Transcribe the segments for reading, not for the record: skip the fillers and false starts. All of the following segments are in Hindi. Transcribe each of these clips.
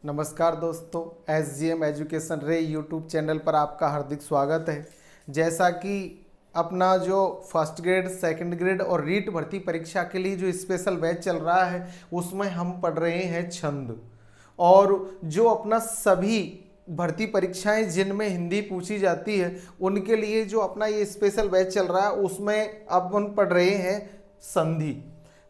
नमस्कार दोस्तों, SGM एजुकेशन रे यूट्यूब चैनल पर आपका हार्दिक स्वागत है। जैसा कि अपना जो फर्स्ट ग्रेड, सेकंड ग्रेड और रीट भर्ती परीक्षा के लिए जो स्पेशल बैच चल रहा है उसमें हम पढ़ रहे हैं छंद। और जो अपना सभी भर्ती परीक्षाएं जिनमें हिंदी पूछी जाती है उनके लिए जो अपना ये स्पेशल बैच चल रहा है उसमें अब हम पढ़ रहे हैं संधि।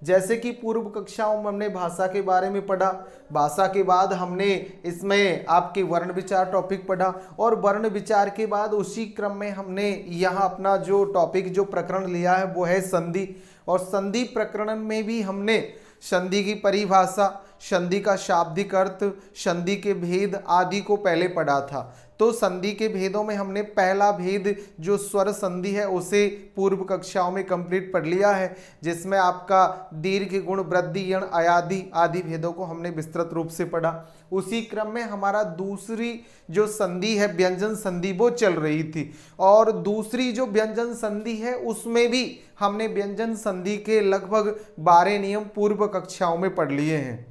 जैसे कि पूर्व कक्षाओं में हमने भाषा के बारे में पढ़ा, भाषा के बाद हमने इसमें आपके वर्ण विचार टॉपिक पढ़ा और वर्ण विचार के बाद उसी क्रम में हमने यहाँ अपना जो टॉपिक जो प्रकरण लिया है वो है संधि। और संधि प्रकरण में भी हमने संधि की परिभाषा, संधि का शाब्दिक अर्थ, संधि के भेद आदि को पहले पढ़ा था। तो संधि के भेदों में हमने पहला भेद जो स्वर संधि है उसे पूर्व कक्षाओं में कंप्लीट पढ़ लिया है, जिसमें आपका दीर्घ, गुण, वृद्धि, यण, अयादि आदि भेदों को हमने विस्तृत रूप से पढ़ा। उसी क्रम में हमारा दूसरी जो संधि है व्यंजन संधि वो चल रही थी और दूसरी जो व्यंजन संधि है उसमें भी हमने व्यंजन संधि के लगभग 12 नियम पूर्व कक्षाओं में पढ़ लिए हैं।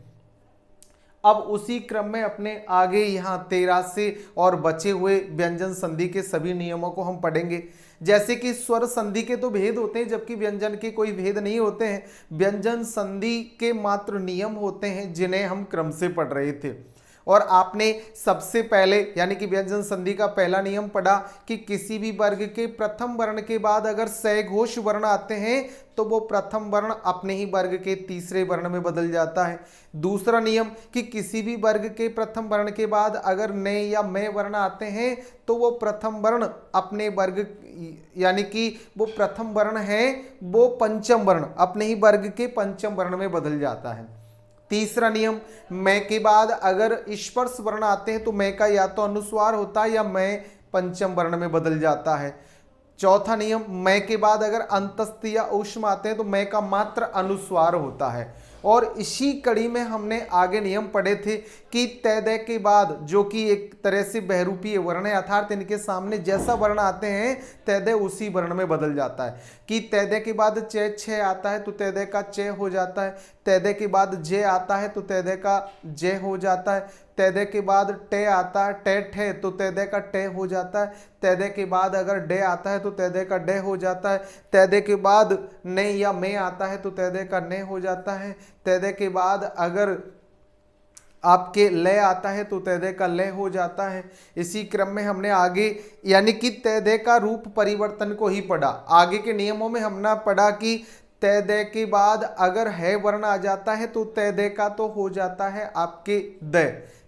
अब उसी क्रम में अपने आगे यहाँ 13 से और बचे हुए व्यंजन संधि के सभी नियमों को हम पढ़ेंगे। जैसे कि स्वर संधि के तो भेद होते हैं जबकि व्यंजन के कोई भेद नहीं होते हैं। व्यंजन संधि के मात्र नियम होते हैं जिन्हें हम क्रम से पढ़ रहे थे। और आपने सबसे पहले यानी कि व्यंजन संधि का पहला नियम पढ़ा कि किसी भी वर्ग के प्रथम वर्ण के बाद अगर सघोष वर्ण आते हैं तो वो प्रथम वर्ण अपने ही वर्ग के तीसरे वर्ण में बदल जाता है। दूसरा नियम कि किसी भी वर्ग के प्रथम वर्ण के बाद अगर ने या में वर्ण आते हैं तो वो प्रथम वर्ण अपने वर्ग यानी कि वो प्रथम वर्ण है वो पंचम वर्ण अपने ही वर्ग के पंचम वर्ण में बदल जाता है। तीसरा नियम, मैं के बाद अगर स्पर्श वर्ण आते हैं तो मैं का या तो अनुस्वार होता है या मैं पंचम वर्ण में बदल जाता है। चौथा नियम, मैं के बाद अगर अंतस्थ या ऊष्म आते हैं तो मैं का मात्र अनुस्वार होता है। और इसी कड़ी में हमने आगे नियम पढ़े थे कि तय के बाद जो कि एक तरह से बहुरूपीय वर्ण है अर्थात इनके सामने जैसा वर्ण आते हैं तय उसी वर्ण में बदल जाता है। कि तय के बाद च छ आता है तो तय का च हो जाता है, तय के बाद जे आता है तो तय का जे हो जाता है, तय के बाद टे आता है टे ठे तो तय का टे हो जाता है, तय के बाद अगर डे आता है तो तय का डे हो जाता है, तय के बाद ने या में आता है तो तय का ने हो जाता है, तय के बाद अगर आपके लय आता है तो तय का लय हो जाता है। इसी क्रम में हमने आगे यानी कि तय का रूप परिवर्तन को ही पढ़ा। आगे के नियमों में हमने पढ़ा कि तय के बाद अगर है वर्ण आ जाता है तो तय का तो हो जाता है आपके द,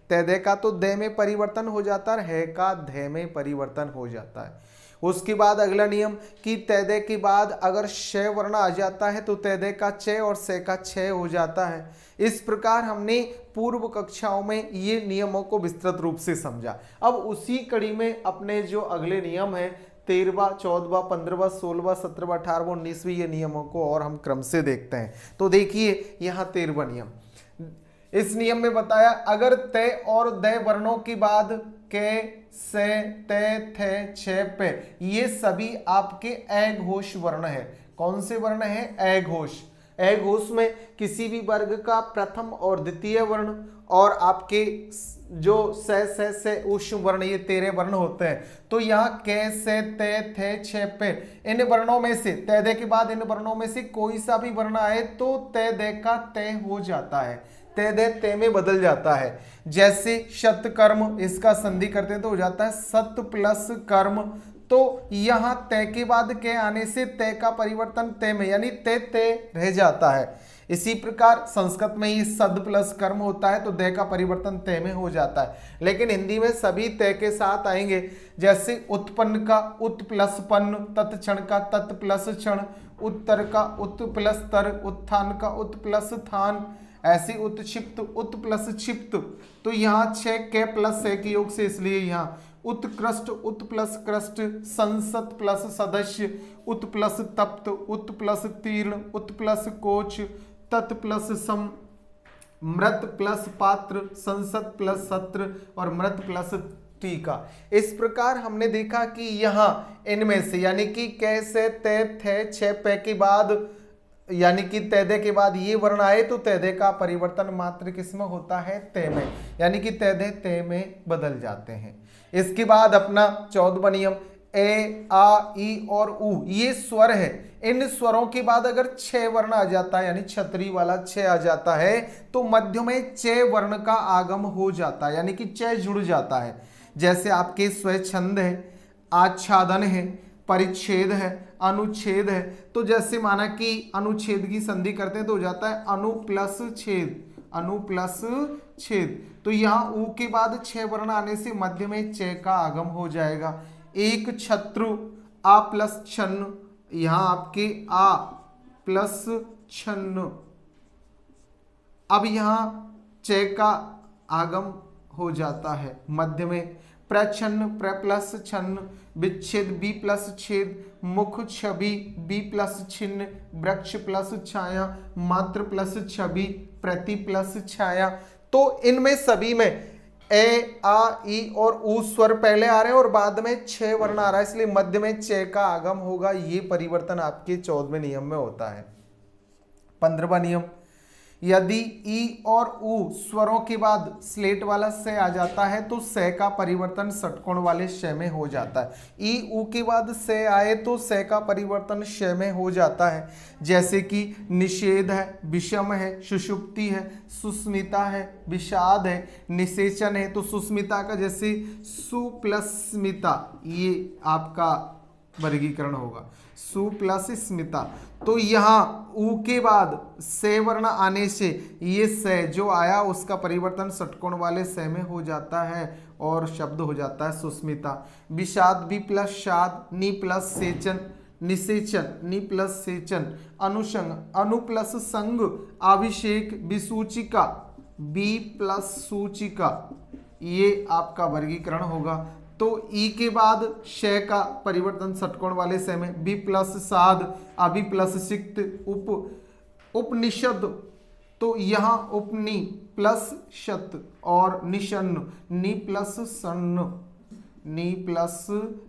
तय का तो द में परिवर्तन हो जाता है का ध में परिवर्तन हो जाता है। उसके बाद अगला नियम कि तय के बाद अगर श वर्ण आ जाता है तो तय का च और से का छ हो जाता है। इस प्रकार हमने पूर्व कक्षाओं में ये नियमों को विस्तृत रूप से समझा। अब उसी कड़ी में अपने जो अगले नियम है 13वां, 14वां, 15वां, 16वां, 17वां, 18वां, 19वीं ये नियमों को और हम क्रम से देखते हैं। तो देखिए यहाँ 13वां नियम, इस नियम में बताया अगर तय और दय वर्णों के बाद के, से, ते, थे, छे, पे ये सभी आपके अघोष वर्ण है। कौन से वर्ण है? अघोष। अघोष में किसी भी वर्ग का प्रथम और द्वितीय वर्ण और आपके जो से ऊष्म वर्ण ये 13 वर्ण होते हैं। तो यहाँ के, से, ते, थे, छे, पे इन वर्णों में से तय के बाद इन वर्णों में से कोई सा भी वर्ण आए तो तय का तय हो जाता है, तय में बदल जाता है। जैसे शतकर्म, इसका संधि करते हैं तो हो जाता है सत प्लस कर्म। तो यहाँ तय के बाद के आने से तय का परिवर्तन तय में यानी तय रह जाता है। इसी प्रकार संस्कृत में ही सद प्लस कर्म होता है तो दय का परिवर्तन तय में हो जाता है, लेकिन हिंदी में सभी तय के साथ आएंगे। जैसे उत्पन्न का उत प्लस पन्न, तत्क्षण का तत् प्लस क्षण, उत्तर का उत प्लस तर, उत्थान का उत प्लस थान, ऐसे उत्क्षिप्त उत प्लस क्षिप्त। तो यहाँ 6 के प्लस से के योग से इसलिए यहाँ उत्कृष्ट उत प्लस कृष्ट, संसद प्लस सदस्य, उत प्लस तप्त, उत प्लस तीर्ण, उत प्लस कोच, तत् प्लस सम, मृत प्लस पात्र, संसद प्लस सत्र और मृत प्लस टीका। इस प्रकार हमने देखा कि यहाँ इनमें से यानी कि कैसे, ते, थे, छे, पे के बाद यानी कि तैदे के बाद ये वर्ण आए तो तैदे का परिवर्तन मात्र किसमें होता है, ते में, यानी कि तैदे ते में बदल जाते हैं। इसके बाद अपना 14वां नियम, ए आ ई और उ ये स्वर है, इन स्वरों के बाद अगर छह वर्ण आ जाता है यानी छतरी वाला छह आ जाता है तो मध्य में चे वर्ण का आगम हो जाता है, यानी कि चे जुड़ जाता है। जैसे आपके स्वच्छंद है, आच्छादन है, परिच्छेद है, अनुच्छेद है। तो जैसे माना कि अनुच्छेद की संधि करते हैं तो हो जाता है अनु प्लस छेद, अनु प्लस छेद। तो यहाँ ऊ के बाद छह वर्ण आने से मध्य में चे का आगम हो जाएगा। एक छत्रु, आ प्लस छन्न, यहाँ आपके आ प्लस छन्न, अब यहाँ चे का आगम हो जाता है मध्य में। प्रछन्न, प्र प्लस छन्न, विच्छेद बी प्लस छेद, मुख छवि बी प्लस छिन्न, वृक्ष प्लस छाया, मात्र प्लस छवि, प्रति प्लस छाया। तो इनमें सभी में ए आ ई और ऊ स्वर पहले आ रहे हैं और बाद में छह वर्ण आ रहा है, इसलिए मध्य में चे का आगम होगा। ये परिवर्तन आपके 14वें नियम में होता है। 15वां नियम, यदि ई और ऊ स्वरों के बाद स्लेट वाला से आ जाता है तो से का परिवर्तन षटकोण वाले श में हो जाता है। ई ऊ के बाद से आए तो से का परिवर्तन श में हो जाता है। जैसे कि निषेध है, विषम है, सुषुप्ति है, सुस्मिता है, विषाद है, निषेचन है। तो सुस्मिता का जैसे सु प्लस स्मिता, ये आपका वर्गीकरण होगा, सु प्लस स्मिता। तो यहाँ ऊ के बाद से वर्ण आने से ये से जो आया उसका परिवर्तन षटकोण वाले से में हो जाता है और शब्द हो जाता है सुस्मिता। विषाद बी प्लस शाद, नी प्लस सेचन, निषेचन, नी प्लस सेचन, अनुषंग, अनु प्लस संग, अभिषेक, विसूचिका, बी प्लस सूचिका, ये आपका वर्गीकरण होगा। तो ई के बाद श का परिवर्तन षटकोण वाले से में, बी प्लस साध, अभी प्लस सिक्त, उपनिषद। तो यहाँ उपनी प्लस शत और निषन्न, नी प्लस सन्न, नी प्लस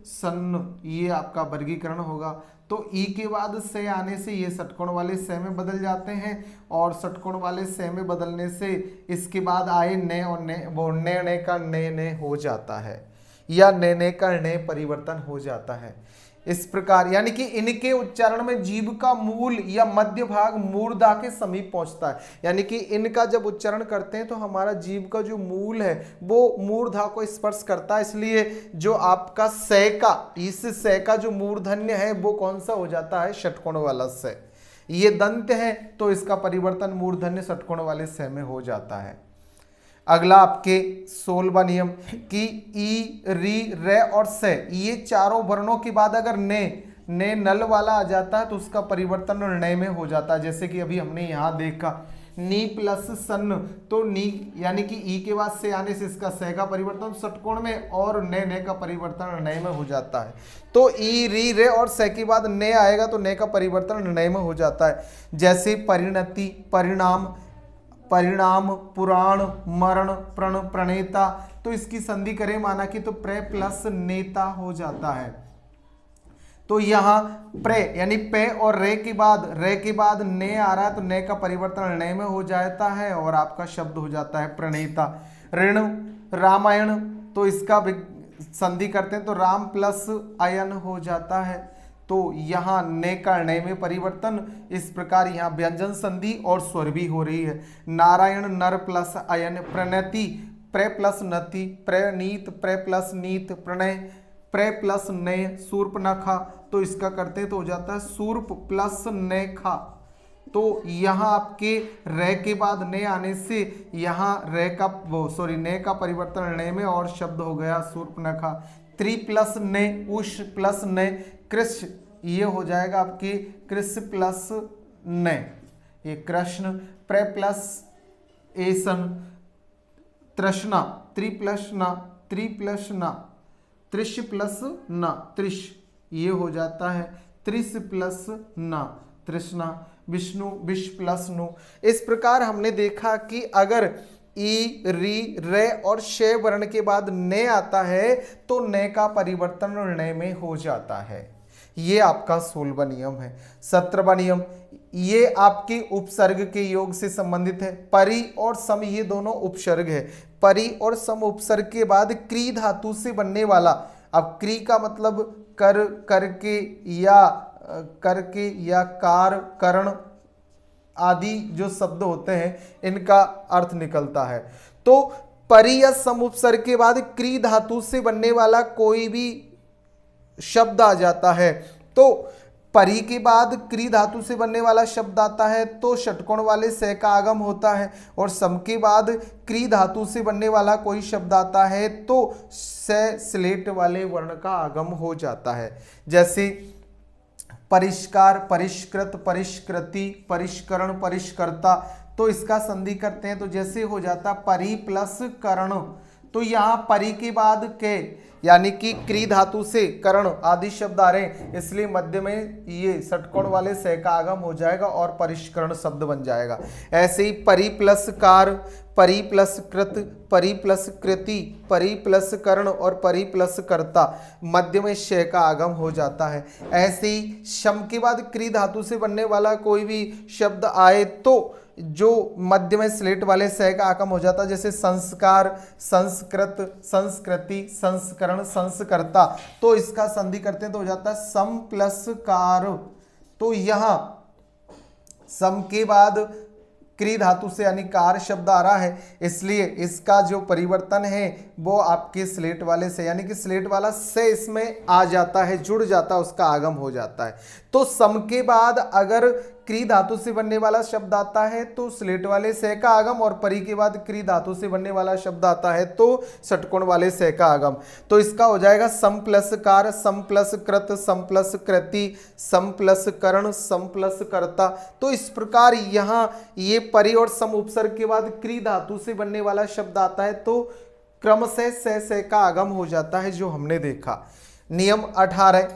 सन्न, ये आपका वर्गीकरण होगा। तो ई के बाद से आने से ये षटकोण वाले से में बदल जाते हैं और षटकोण वाले से में बदलने से इसके बाद आए ने और ने, वो ने का ने हो जाता है या ने का ने परिवर्तन हो जाता है। इस प्रकार यानी कि इनके उच्चारण में जीभ का मूल या मध्य भाग मूर्धा के समीप पहुंचता है, यानी कि इनका जब उच्चारण करते हैं तो हमारा जीभ का जो मूल है वो मूर्धा को स्पर्श करता है, इसलिए जो आपका से का, इस से का जो मूर्धन्य है वो कौन सा हो जाता है, षटकोण वाला से। ये दंत है तो इसका परिवर्तन मूर्धन्य षटकोण वाले से में हो जाता है। अगला आपके 16वां नियम कि ई, री, रे और से, ये चारों वर्णों के बाद अगर ने नल वाला आ जाता है तो उसका परिवर्तन ने में हो जाता है। जैसे कि अभी हमने यहाँ देखा नी प्लस सन्न, तो नी यानी कि ई के बाद से आने से इसका से का परिवर्तन षटकोण में और ने का परिवर्तन ने में हो जाता है। तो ई, री, रे और से के बाद ने आएगा तो ने का परिवर्तन ने में हो जाता है। जैसे परिणति, परिणाम, परिणाम, पुराण, मरण, प्रण, प्रणेता। तो इसकी संधि करें माना कि तो प्रे प्लस नेता हो जाता है। तो यहाँ प्रे यानी पे और रे के बाद ने आ रहा है तो ने का परिवर्तन ने में हो जाता है और आपका शब्द हो जाता है प्रणेता। ऋण, रामायण, तो इसका संधि करते हैं तो राम प्लस अयन हो जाता है। तो यहाँ ने का ने में परिवर्तन, इस प्रकार यहाँ व्यंजन संधि और स्वर भी हो रही है। नारायण, नर प्लस अयन, प्रणति, प्रे प्लस नति, प्रणीत, प्रे प्लस नीत, प्रणय, प्रे प्लस ने, शूर्पनखा, तो इसका करते तो हो जाता है शूर्प प्लस नेखा। तो यहाँ आपके रे के बाद ने आने से यहाँ ने का परिवर्तन ने में और शब्द हो गया शूर्पनखा। त्रि प्लस ने, उष प्लस ने, कृष्ण, ये हो जाएगा आपकी कृष्ण प्लस ने, ये कृष्ण। प्रे प्लस एसन, तृष्णा, त्रि प्लस न, त्रिश प्लस न, त्रिश, ये हो जाता है त्रिश प्लस न, तृष्णा। विष्णु, विष प्लस नु। इस प्रकार हमने देखा कि अगर ई, री, रे और शे वर्ण के बाद ने आता है तो ने का परिवर्तन ने में हो जाता है। ये आपका 16वां नियम है। 17वां नियम, ये आपके उपसर्ग के योग से संबंधित है। परि और सम ये दोनों उपसर्ग है। परि और सम उपसर्ग के बाद क्री धातु से बनने वाला, अब क्री का मतलब कर, करके या कार, करण आदि जो शब्द होते हैं इनका अर्थ निकलता है। तो परि या सम उपसर्ग के बाद क्री धातु से बनने वाला कोई भी शब्द आ जाता है, तो परि के बाद क्री धातु से बनने वाला शब्द आता है तो षटकोण वाले से का आगम होता है, और सम के बाद क्री धातु से बनने वाला कोई शब्द आता है तो से स्लेट वाले वर्ण का आगम हो जाता है। जैसे परिष्कार, परिष्कृत, परिष्कृति, परिष्करण, परिष्कर्ता, तो इसका संधि करते हैं तो जैसे हो जाता परि प्लस करण। तो यहाँ परि के बाद के यानी कि क्री धातु से करण आदि शब्द आ रहे हैं, इसलिए मध्य में ये षटकोण वाले से का आगम हो जाएगा और परिष्करण शब्द बन जाएगा। ऐसे ही परि प्लस कार, परि प्लस कृत, परि प्लस कृति, परि प्लस कर्ण और परि प्लस कर्ता, मध्य में श का आगम हो जाता है। ऐसे ही शम के बाद क्री धातु से बनने वाला कोई भी शब्द आए तो जो मध्य में स्लेट वाले से का आगम हो जाता है, जैसे संस्कार, संस्कृत, संस्कृति, संस्करण, संस्कर्ता, तो इसका संधि करते हैं तो हो जाता है सम प्लस कार। तो यहां सम के बाद क्री धातु से यानी कार शब्द आ रहा है, इसलिए इसका जो परिवर्तन है वो आपके स्लेट वाले से यानी कि स्लेट वाला से इसमें आ जाता है, जुड़ जाता है, उसका आगम हो जाता है। तो सम के बाद अगर क्री धातु से बनने वाला शब्द आता है तो स्लेट वाले से का आगम, और परि के बाद क्री धातु से बनने वाला शब्द आता है तो षटकोण वाले से का आगम। तो इसका हो जाएगा सम प्लस कार, सम प्लस कृत, सम प्लस कृति, सम प्लस कर्ण, सम प्लस कर्ता। तो इस प्रकार यहाँ ये परि और सम उपसर्ग के बाद क्री धातु से बनने वाला शब्द आता है तो क्रम से का आगम हो जाता है, जो हमने देखा। नियम 18,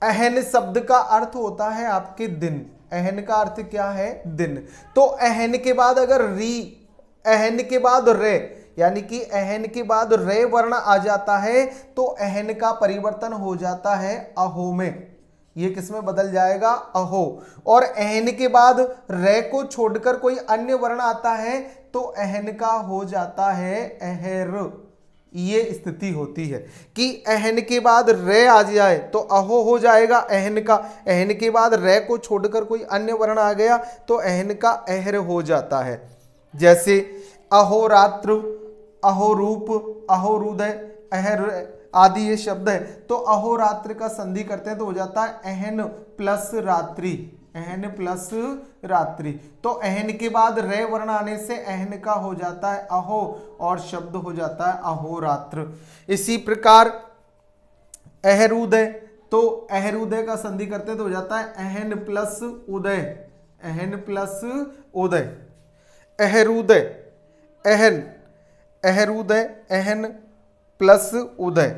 अहन शब्द का अर्थ होता है आपके दिन। अहन का अर्थ क्या है? दिन। तो अहन के बाद अगर री, अहन के बाद रे, यानी कि अहन के बाद रे वर्ण आ जाता है तो अहन का परिवर्तन हो जाता है अहो में। ये किसमें बदल जाएगा? अहो। और अहन के बाद रे को छोड़कर कोई अन्य वर्ण आता है तो अहन का हो जाता है अहर। ये स्थिति होती है कि अहन के बाद रे आ जाए तो अहो हो जाएगा अहन का, अहन के बाद रे को छोड़कर कोई अन्य वर्ण आ गया तो अहन का अहर हो जाता है। जैसे अहोरात्र, अहोरूप, अहोरुदय, अहर आदि ये शब्द है, तो अहोरात्र का संधि करते हैं तो हो जाता है अहन प्लस रात्रि, अहन प्लस रात्रि। तो अहन के बाद रे वर्ण आने से अहन का हो जाता है अहो और शब्द हो जाता है अहोरात्र। इसी प्रकार अहरुदय, तो अहरुदय का संधि करते हैं तो हो जाता है अहन प्लस उदय, अहन प्लस उदय, अहरुदय, अहन, अहरुदय, अहन प्लस उदय।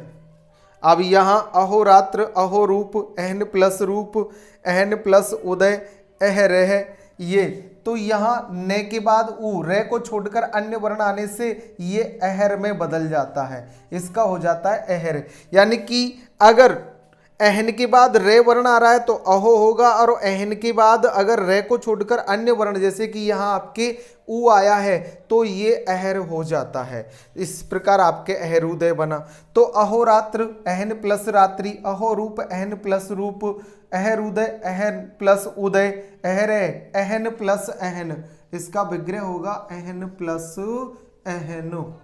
अब यहाँ अहोरात्र, अहोरूप, अहन प्लस रूप, अहन प्लस उदय, अहरह, ये तो यहाँ ने के बाद उ, रे को छोड़कर अन्य वर्ण आने से ये अहर में बदल जाता है, इसका हो जाता है अहर। यानी कि अगर अहन के बाद रे वर्ण आ रहा है तो अहो होगा, और अहन के बाद अगर रे को छोड़कर अन्य वर्ण जैसे कि यहाँ आपके उ आया है तो ये अहर हो जाता है। इस प्रकार आपके अहरुदय बना। तो अहोरात्र अहन प्लस रात्रि, अहोरूप अहन प्लस रूप, अहरुदय अहन प्लस उदय, अहरे अहन प्लस अहन, इसका विग्रह होगा अहन प्लस अहन।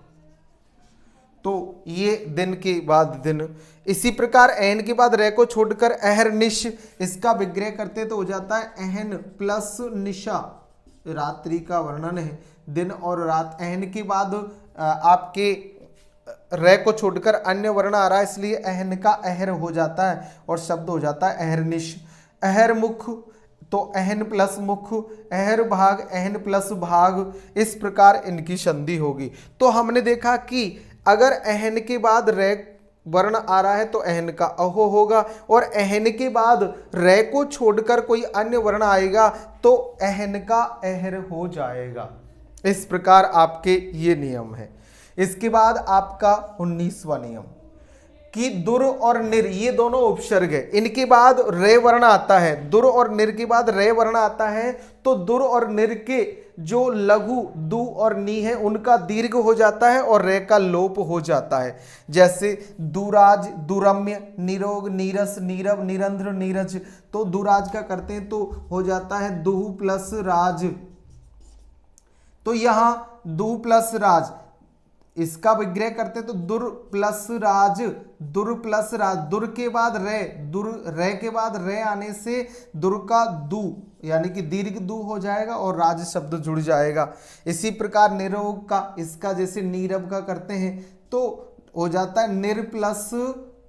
तो ये दिन के बाद दिन। इसी प्रकार अहन के बाद रे को छोड़कर अहरनिश, इसका विग्रह करते तो हो जाता है अहन प्लस निशा, रात्रि का वर्णन है, दिन और रात। अहन के बाद आपके रे को छोड़कर अन्य वर्ण आ रहा है इसलिए अहन का अहर हो जाता है और शब्द हो जाता है अहरनिश। अहर मुख, तो अहन प्लस मुख, अहर भाग, अहन प्लस भाग, इस प्रकार इनकी संधि होगी। तो हमने देखा कि अगर अहन के बाद रे वर्ण आ रहा है तो अहन का अहो होगा, और अहन के बाद रे को छोड़कर कोई अन्य वर्ण आएगा तो अहन का अहर हो जाएगा। इस प्रकार आपके ये नियम है। इसके बाद आपका 19वां नियम, कि दुर और निर ये दोनों उपसर्ग है, इनके बाद रे वर्ण आता है, दुर और निर के बाद रे वर्ण आता है, तो दुर और निर के जो लघु दु और नी है उनका दीर्घ हो जाता है और रे का लोप हो जाता है। जैसे दुराज, दुरम्य, निरोग, नीरस, नीरव, निरंध्र, नीरज। तो दुराज का करते हैं तो हो जाता है दुहु प्लस राज, तो यहां दु प्लस राज, इसका विग्रह करते तो दुर प्लस राज, दुर प्लस राज, दुर के बाद रे, दुर रे के बाद रे आने से दुर का दु यानी कि दीर्घ दु हो जाएगा और राज शब्द जुड़ जाएगा। इसी प्रकार निरोग का, इसका जैसे नीरव का करते हैं तो हो जाता है निर प्लस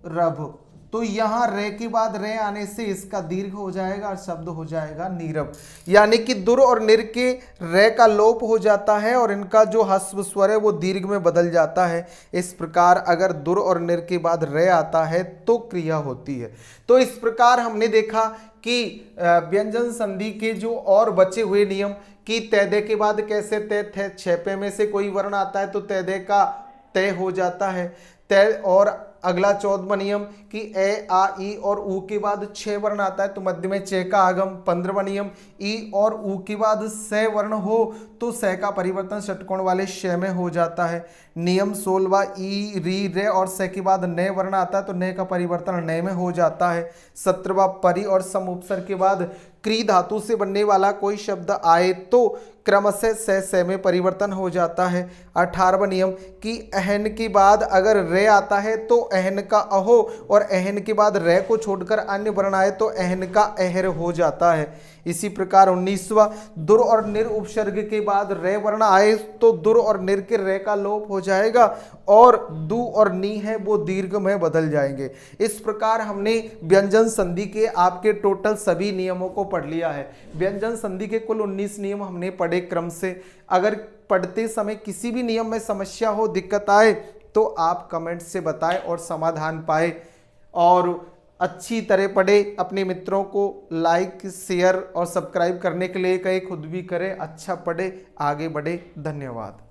रभ, तो यहां रे के बाद रे आने से इसका दीर्घ हो जाएगा और शब्द हो जाएगा नीरव। यानी कि दुर और निर के रे का लोप हो जाता है और इनका जो ह्रस्व स्वर है वो दीर्घ में बदल जाता है। इस प्रकार अगर दुर और निर के बाद रे आता है तो क्रिया होती है। तो इस प्रकार हमने देखा कि व्यंजन संधि के जो और बचे हुए नियम कि तैदे के बाद कैसे तय थे, छेपे में से कोई वर्ण आता है तो तैदे का तय हो जाता है तय। और अगला 14वां नियम कि ए आ ई और ऊ के बाद 6 वर्ण आता है तो मध्य में चे का आगम। 15वां नियम ई और ऊ के बाद से वर्ण हो तो से का परिवर्तन षटकोण वाले श में हो जाता है। नियम 16वां ई री रे और से के बाद ने वर्ण आता है तो ने का परिवर्तन ने में हो जाता है। 17वां परि और सम उपसर्ग के बाद क्री धातु से बनने वाला कोई शब्द आए तो क्रमशः से में परिवर्तन हो जाता है। 18वां नियम कि अहन के बाद अगर रे आता है तो अहन का अहो और अहन के बाद रे को छोड़कर अन्य वर्ण आए तो अहन का अहर हो जाता है। इसी प्रकार 19वां दुर और निर उपसर्ग के बाद रे वर्ण आए तो दुर और निर के रे का लोप हो जाएगा और दु और नी है वो दीर्घ में बदल जाएंगे। इस प्रकार हमने व्यंजन संधि के आपके टोटल सभी नियमों को पढ़ लिया है। व्यंजन संधि के कुल 19 नियम हमने पढ़े क्रम से। अगर पढ़ते समय किसी भी नियम में समस्या हो, दिक्कत आए तो आप कमेंट से बताएं और समाधान पाए। और अच्छी तरह पढ़े, अपने मित्रों को लाइक शेयर और सब्सक्राइब करने के लिए कहे, खुद भी करें। अच्छा पढ़े, आगे बढ़े। धन्यवाद।